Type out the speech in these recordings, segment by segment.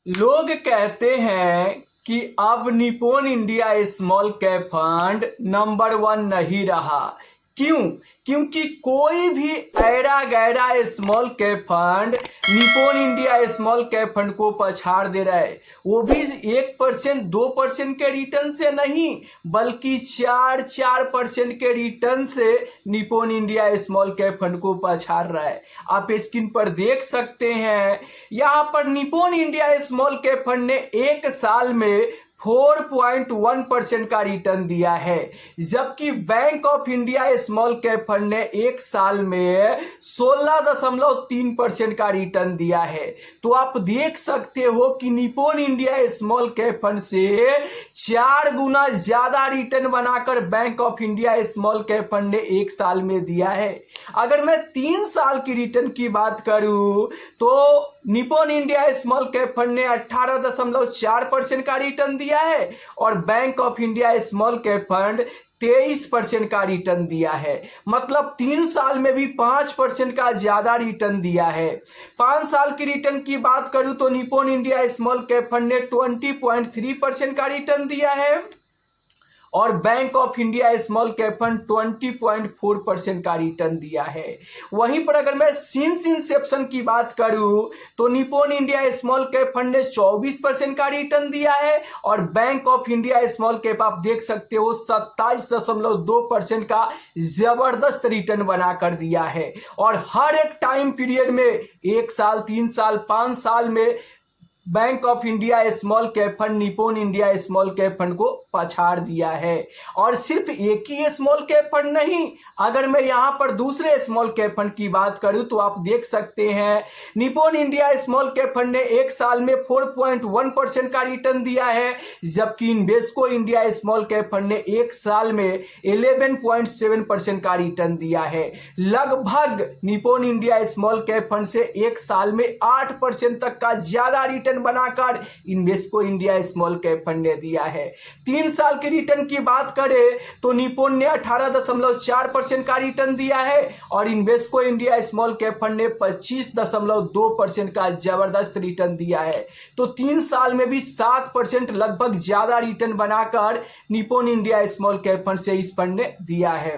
लोग कहते हैं कि अब Nippon India small cap fund number 1 नहीं रहा। क्यों? क्योंकि कोई भी ऐरा गैरा small cap fund Nippon India small cap fund को पछाड़ दे रहा है। वो भी 1% 2% के रिटर्न से नहीं, बल्कि 4% के रिटर्न से Nippon India small cap fund को पछाड़ रहा है। आप स्क्रीन पर देख सकते हैं, यहाँ पर Nippon India small cap fund ने एक साल में 4.1% का रिटर्न दिया है, जबकि bank of India small cap fund ने एक साल में 16.3% का रिटर्न दिया है। तो आप देख सकते हो कि Nippon India small cap fund से 4 गुना ज्यादा रिटर्न बनाकर bank of India small cap fund ने एक साल में दिया है। अगर मैं 3 साल की रिटर्न की बात करूं तो Nippon India small cap fund ने 18.4% का रिटर्न दिया है और bank of India small cap fund 23% का रिटर्न दिया है। मतलब 3 साल में भी 5% का ज्यादा रिटर्न दिया है। 5 साल की रिटर्न की बात करूं तो Nippon India small cap fund ने 20.3% का रिटर्न दिया है और bank of India small cap fund 20.4% का रिटर्न दिया है। वहीं पर अगर मैं सिंस इंसेप्शन की बात करूं तो Nippon India small cap fund ने 24% का रिटर्न दिया है और bank of India small cap आप देख सकते हो 27.2% का जबरदस्त रिटर्न बनाकर दिया है। और हर एक टाइम पीरियड में 1 साल 3 साल 5 साल में bank of India small cap fund Nippon India small cap fund को पछाड़ दिया है। और सिर्फ एक ही स्मॉल कैप फंड नहीं, अगर मैं यहां पर दूसरे स्मॉल कैप फंड की बात करूं तो आप देख सकते हैं Nippon India small cap fund ने एक साल में 4.1% का रिटर्न दिया है, जबकि Invesco India small cap fund ने एक साल में 11.7% का रिटर्न दिया है। लगभग Nippon India small cap fund से एक साल में 8% तक का ज्यादा रिटर्न बनाकर Invesco India small cap fund ने दिया है। 3 साल के रिटर्न की बात करें तो निप्पॉन ने 18.4% का रिटर्न दिया है और Invesco India small cap fund ने 25.2% का जबरदस्त रिटर्न दिया है। तो 3 साल में भी 7% लगभग ज्यादा रिटर्न बनाकर Nippon India small cap fund से इस फंड ने दिया है।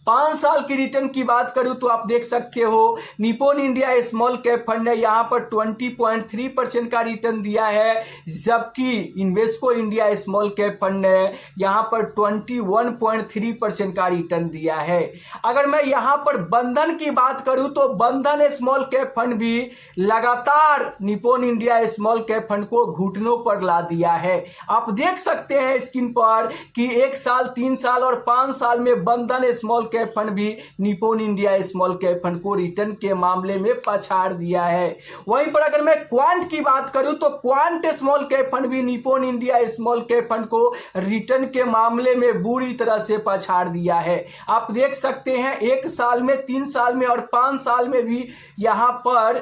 5 साल की रिटर्न की बात करूं तो आप देख सकते हो Nippon India small cap fund ने यहां पर 20.3% का रिटर्न दिया है, जबकि Invesco India small cap fund ने यहां पर 21.3% का रिटर्न दिया है। अगर मैं यहां पर बंधन की बात करूं तो बंधन स्मॉल कैप फंड भी लगातार Nippon India small cap fund को घुटनों पर ला दिया है। आप देख सकते हैं स्क्रीन पर कि 1 साल 3 साल और 5 साल में बंधन स्मॉल कैप फंड भी Nippon India small cap fund को रिटर्न के मामले में पछाड़ दिया है। वहीं पर अगर मैं क्वांट की बात करूं तो क्वांट स्मॉल कैप फंड भी Nippon India small cap fund को रिटर्न के मामले में बुरी तरह से पछाड़ दिया है। आप देख सकते हैं 1 साल में 3 साल में और 5 साल में भी यहां पर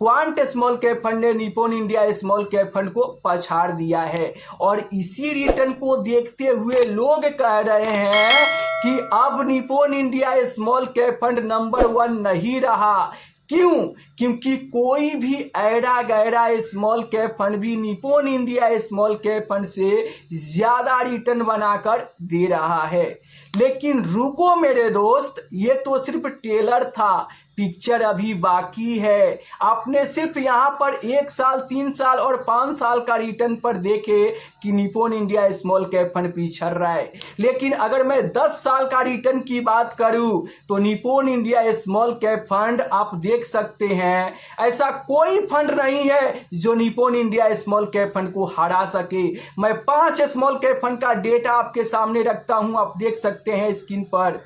क्वांट स्मॉल कैप फंड ने Nippon India small cap fund को पछाड़ दिया है। और इसी रिटर्न को देखते हुए लोग कह रहे हैं कि अब Nippon India small cap fund number 1 नहीं रहा। क्यों? क्योंकि कोई भी ऐरा गैरा स्मॉल कैप फंड भी Nippon India small cap fund से ज्यादा रिटर्न बनाकर दे रहा है। लेकिन रुको मेरे दोस्त, ये तो सिर्फ ट्रेलर था, पिक्चर अभी बाकी है। आपने सिर्फ यहां पर 1 साल 3 साल और 5 साल का रिटर्न पर देखे कि Nippon India small cap fund पिछड़ रहा है, लेकिन अगर मैं 10 साल का रिटर्न की बात करूं तो Nippon India small cap fund आप देख सकते हैं ऐसा कोई फंड नहीं है जो Nippon India small cap fund को हरा सके। मैं 5 स्मॉल कैप फंड का डेटा आपके सामने रखता हूं, आप देख सकते हैं स्क्रीन पर।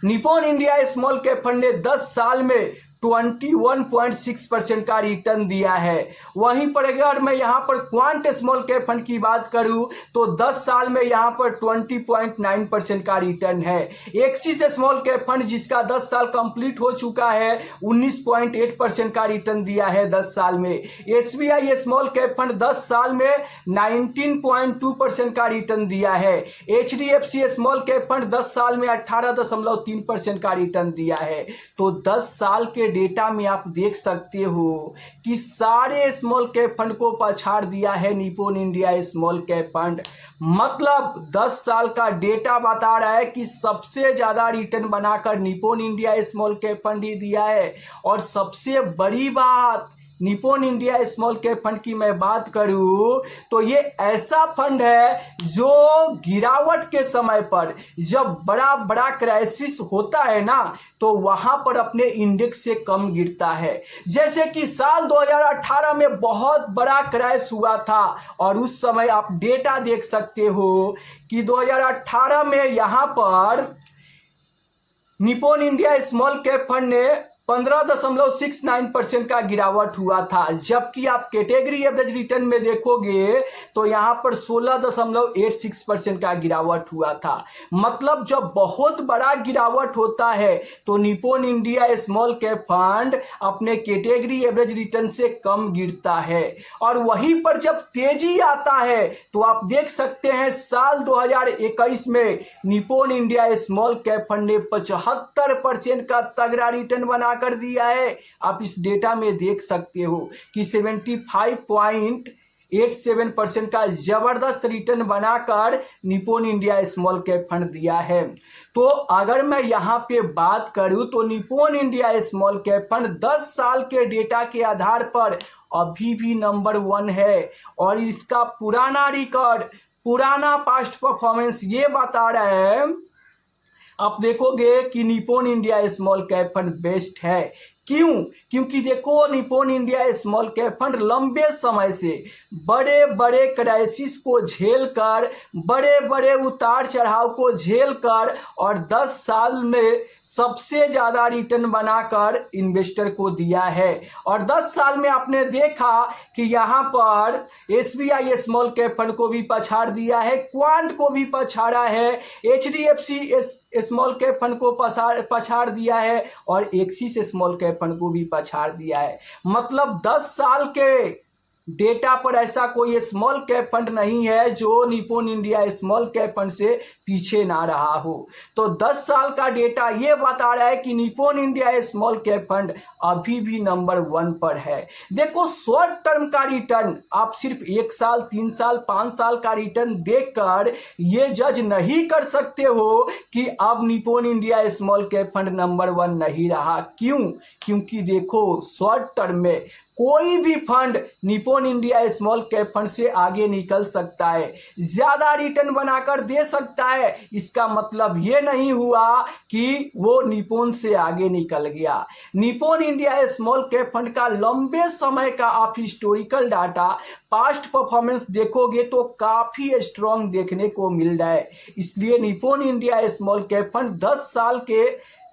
Nippon India small cap fund ने 10 साल में 21.6% का रिटर्न दिया है। वहीं पर अगर मैं यहां पर क्वांट स्मॉल कैप फंड की बात करूं तो 10 साल में यहां पर 20.9% का रिटर्न है। एक्सिस स्मॉल कैप फंड जिसका 10 साल कंप्लीट हो चुका है 19.8% का रिटर्न दिया है 10 साल में। एसबीआई स्मॉल कैप फंड 10 साल में 19.2% का रिटर्न दिया है। एचडीएफसी स्मॉल कैप फंड 10 साल में 18.3% का रिटर्न दिया है। तो 10 साल के डेटा में आप देख सकते हो कि सारे स्मॉल कैप फंड को पछाड़ दिया है Nippon India small cap fund. मतलब 10 साल का डेटा बता रहा है कि सबसे ज़्यादा रिटर्न बनाकर Nippon India small cap fund ही दिया है। और सबसे बड़ी बात, Nippon India small cap fund की मैं बात करूं तो ये ऐसा फंड है जो गिरावट के समय पर जब बड़ा बड़ा क्राइसिस होता है ना तो वहां पर अपने इंडेक्स से कम गिरता है। जैसे कि साल 2018 में बहुत बड़ा क्रैश हुआ था और उस समय आप डेटा देख सकते हो कि 2018 में यहां पर Nippon India small cap fund ने 15.69% का गिरावट हुआ था, जबकि आप कैटेगरी एवरेज रिटर्न में देखोगे तो यहाँ पर 16.86% का गिरावट हुआ था। मतलब जब बहुत बड़ा गिरावट होता है तो Nippon India small cap fund अपने कैटेगरी एवरेज रिटर्न से कम गिरता है। और वहीं पर जब तेजी आता है तो आप देख सकते हैं साल 2021 में Nippon India small cap fund ने 75% का तगड़ा रिटर्न बना कर दिया है। आप इस डेटा में देख सकते हो कि 75.87% का जबरदस्त रिटर्न बनाकर Nippon India small cap fund दिया है। तो अगर मैं यहां पे बात करूं तो Nippon India small cap fund 10 साल के डेटा के आधार पर अभी भी नंबर 1 है। और इसका पुराना रिकॉर्ड, पुराना पास्ट परफॉर्मेंस ये बता रहा है, आप देखोगे कि Nippon India small cap fund best है। क्यों? क्योंकि देखो Nippon India small cap fund लंबे समय से बड़े बड़े क्राइसिस को झेलकर, बड़े बड़े उतार चढ़ाव को झेलकर और 10 साल में सबसे ज़्यादा रिटर्न बनाकर इन्वेस्टर को दिया है। और 10 साल में आपने देखा कि यहाँ पर SBI स्मॉल कैप फंड को भी पछाड़ दिया है, क्वांट को भी पछाड़ा है, HDFC स्मॉल कैप फंड को पछाड़ दिया है और एक्सिस स्मॉल कैप फंड को भी पछाड़ दिया है। मतलब 10 साल के डेटा पर ऐसा कोई स्मॉल कैप फंड नहीं है जो Nippon India small cap fund से पीछे ना रहा हो। तो 10 साल का डेटा ये बता रहा है कि Nippon India small cap fund अभी भी नंबर 1 पर है। देखो शॉर्ट टर्म का रिटर्न आप सिर्फ 1 साल, 3 साल, 5 साल का रिटर्न देखकर ये जज नहीं कर सकते हो कि अब Nippon India small cap fund number 1 नहीं रहा। क्यों? क्योंकि देखो शॉर्ट टर्म में कोई भी fund Nippon India small cap fund से आगे निकल सकता है, ज्यादा रिटर्न बनाकर दे सकता है। इसका मतलब ये नहीं हुआ कि वो निप्पॉन से आगे निकल गया। Nippon India small cap fund का लंबे समय का आप हिस्टोरिकल डाटा, पास्ट परफॉर्मेंस देखोगे तो काफी स्ट्रांग देखने को मिल रहा है। इसलिए Nippon India small cap fund 10 साल के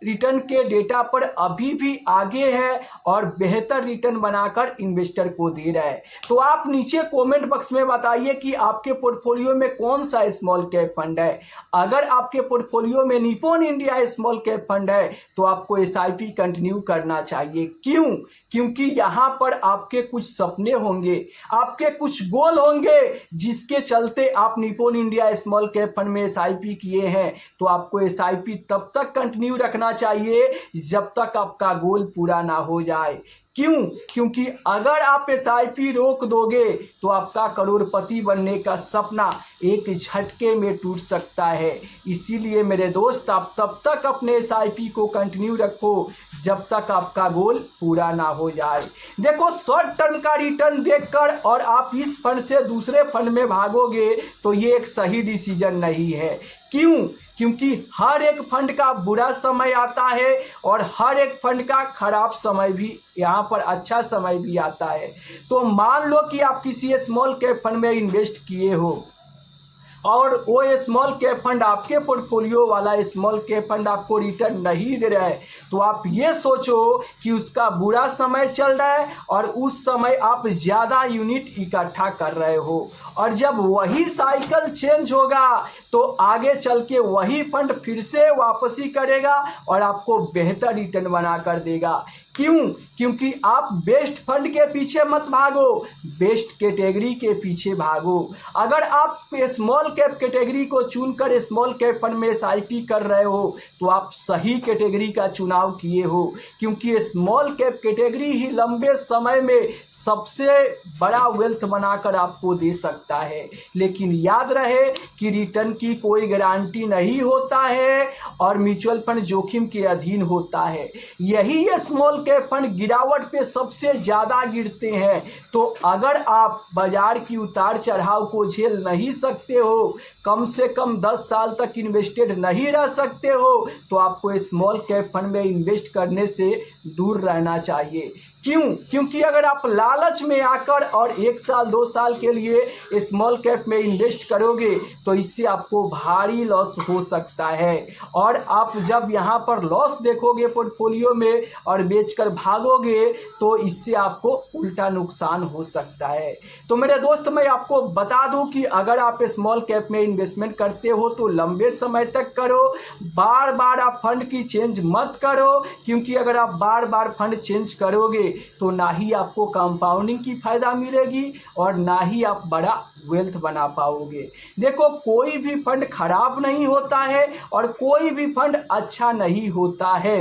रिटर्न के डेटा पर अभी भी आगे है और बेहतर रिटर्न बनाकर इन्वेस्टर को दे रहा है। तो आप नीचे कमेंट बॉक्स में बताइए कि आपके पोर्टफोलियो में कौन सा स्मॉल कैप फंड है। अगर आपके पोर्टफोलियो में Nippon India small cap fund है तो आपको SIP कंटिन्यू करना चाहिए। क्यों? क्योंकि यहाँ पर आपके कुछ सपने होंगे, आपके कुछ गोल होंगे जिसके चलते आप Nippon India small cap fund में SIP किए हैं। तो आपको SIP तब तक कंटिन्यू रखना चाहिए जब तक आपका गोल पूरा ना हो जाए। क्यों? क्योंकि अगर आप SIP रोक दोगे तो आपका करोड़पति बनने का सपना एक झटके में टूट सकता है। इसीलिए मेरे दोस्त आप तब तक अपने SIP को कंटिन्यू रखो जब तक आपका गोल पूरा ना हो जाए। देखो शॉर्ट टर्म का रिटर्न देखकर और आप इस फंड से दूसरे फंड में भागोगे तो ये एक सही डिसीजन नहीं है। क्यों? क्योंकि हर एक फंड का बुरा समय आता है और हर एक फंड का खराब समय भी, यहाँ पर अच्छा समय भी आता है। तो मान लो कि आप किसी स्मॉल कैप फंड में इन्वेस्ट किए हो और वो स्मॉल कैप फंड, आपके पोर्टफोलियो वाला स्मॉल कैप फंड आपको रिटर्न नहीं दे रहा है, तो आप ये सोचो कि उसका बुरा समय चल रहा है और उस समय आप ज़्यादा यूनिट इकट्ठा कर रहे हो। और जब वही साइकिल चेंज होगा तो आगे चल के वही फंड फिर से वापसी करेगा और आपको बेहतर रिटर्न बना कर देगा। क्यों? क्योंकि आप बेस्ट फंड के पीछे मत भागो, बेस्ट कैटेगरी के पीछे भागो। अगर आप स्मॉल कैप कैटेगरी को चुनकर स्मॉल कैप फंड में एसआईपी कर रहे हो तो आप सही कैटेगरी का चुनाव किए हो, क्योंकि स्मॉल कैप कैटेगरी ही लंबे समय में सबसे बड़ा वेल्थ बनाकर आपको दे सकता है। लेकिन याद रहे कि रिटर्न की कोई गारंटी नहीं होता है और म्यूचुअल फंड जोखिम के अधीन होता है। यही स्मॉल कैप फंड गिरावट पे सबसे ज़्यादा गिरते हैं। तो अगर आप बाजार की उतार चढ़ाव को झेल नहीं सकते हो, कम से कम 10 साल तक इन्वेस्टेड नहीं रह सकते हो, तो आपको स्मॉल कैप फंड में इन्वेस्ट करने से दूर रहना चाहिए। क्यों? क्योंकि अगर आप लालच में आकर और 1 साल 2 साल के लिए स्मॉल कैप में इन्वेस्ट करोगे तो इससे आपको भारी लॉस हो सकता है, और आप जब यहाँ पर लॉस देखोगे पोर्टफोलियो में और बेचकर भागोगे तो इससे आपको उल्टा नुकसान हो सकता है। तो मेरे दोस्त, मैं आपको बता दूं कि अगर आप स्मॉल कैप में इन्वेस्टमेंट करते हो तो लंबे समय तक करो, बार बार आप फंड की चेंज मत करो, क्योंकि अगर आप बार बार फंड चेंज करोगे तो ना ही आपको कंपाउंडिंग की फ़ायदा मिलेगी और ना ही आप बड़ा वेल्थ बना पाओगे। देखो, कोई भी फंड खराब नहीं होता है और कोई भी फंड अच्छा नहीं होता है।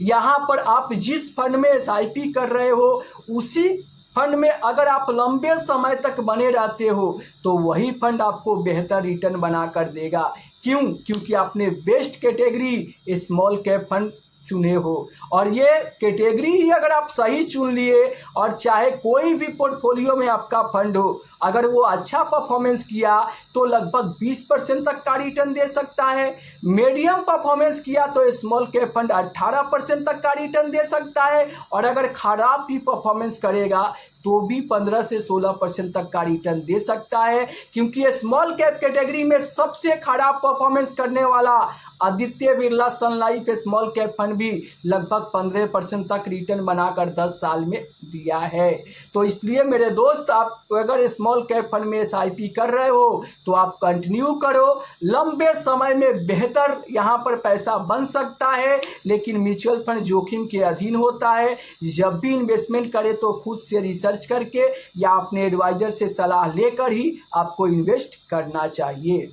यहाँ पर आप जिस फंड में एसआईपी कर रहे हो उसी फंड में अगर आप लंबे समय तक बने रहते हो तो वही फंड आपको बेहतर रिटर्न बना कर देगा। क्यों? क्योंकि आपने best category small cap fund चुने हो, और ये कैटेगरी ही अगर आप सही चुन लिए और चाहे कोई भी पोर्टफोलियो में आपका फंड हो, अगर वो अच्छा परफॉर्मेंस किया तो लगभग 20% तक का रिटर्न दे सकता है। मीडियम परफॉर्मेंस किया तो स्मॉल कैप फंड 18% तक का रिटर्न दे सकता है, और अगर खराब भी परफॉर्मेंस करेगा तो भी 15 से 16% तक का रिटर्न दे सकता है। क्योंकि स्मॉल कैप कैटेगरी में सबसे खराब परफॉर्मेंस करने वाला आदित्य बिरला सन लाइफ स्मॉल कैप फंड भी लगभग 15% तक रिटर्न बनाकर 10 साल में दिया है। तो इसलिए मेरे दोस्त, आप अगर स्मॉल कैप फंड में एसआईपी कर रहे हो तो आप कंटिन्यू करो, लंबे समय में बेहतर यहाँ पर पैसा बन सकता है। लेकिन म्यूचुअल फंड जोखिम के अधीन होता है। जब भी इन्वेस्टमेंट करें तो खुद से रिसर्च करके या अपने एडवाइजर से सलाह लेकर ही आपको इन्वेस्ट करना चाहिए।